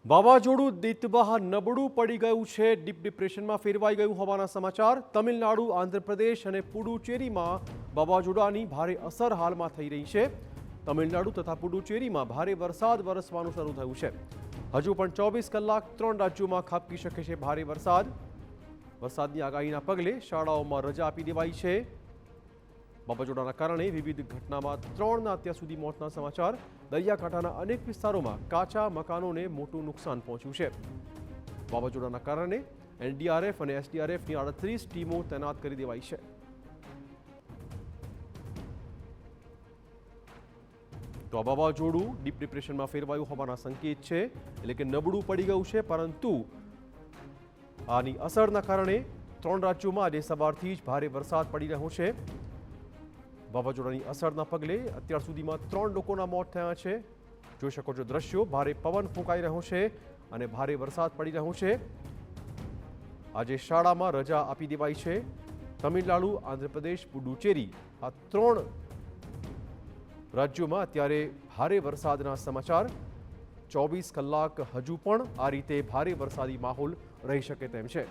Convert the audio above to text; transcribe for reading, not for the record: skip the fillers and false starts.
વાવાઝોડું દિતબા નબળું પડી ગયું છે, ડીપ ડિપ્રેશનમાં ફેરવાઈ ગયું હોવાના સમાચાર। તમિલનાડુ, આંધ્રપ્રદેશ અને પુડુચેરીમાં વાવાઝોડાની ભારે અસર હાલમાં થઈ રહી છે। તમિલનાડુ તથા પુડુચેરીમાં ભારે વરસાદ વરસવાનું શરૂ થયું છે। હજુ પણ 24 કલાક 3 રાજ્યોમાં ખાબકી શકે છે ભારે વરસાદ। વરસાદની આગાહીના પગલે શાળાઓમાં રજા આપી દેવાઈ છે। વાવાઝોડાના કારણે વિવિધ ઘટનામાં 3ના અત્યાર સુધી મોતના સમાચાર। દરિયાકાંઠાના અનેક વિસ્તારોમાં કાચા મકાનોને મોટું નુકસાન પહોંચ્યું છે। વાવાઝોડાના કારણે એનડીઆરએફ અને એસડીઆરએફની 38 ટીમો તૈનાત કરી દેવાઈ છે। તો આ વાવાઝોડું ડીપ ડિપ્રેશનમાં ફેરવાયું હોવાના સંકેત છે, એટલે કે નબળું પડી ગયું છે, પરંતુ આની અસરના કારણે 3 રાજ્યોમાં આજે સવારથી જ ભારે વરસાદ પડી રહ્યો છે। વાવાઝોડાની અસરના પગલે અત્યાર સુધીમાં 3 લોકોના મોત થયા છે। જોઈ શકો છો દ્રશ્યો, ભારે પવન ફૂંકાઈ રહ્યો છે અને ભારે વરસાદ પડી રહ્યો છે। આજે શાળામાં રજા આપી દેવાઈ છે। તમિલનાડુ, આંધ્રપ્રદેશ, પુડુચેરી આ 3 રાજ્યોમાં અત્યારે ભારે વરસાદના સમાચાર। 24 કલાક હજુ પણ આ રીતે ભારે વરસાદી માહોલ રહી શકે તેમ છે।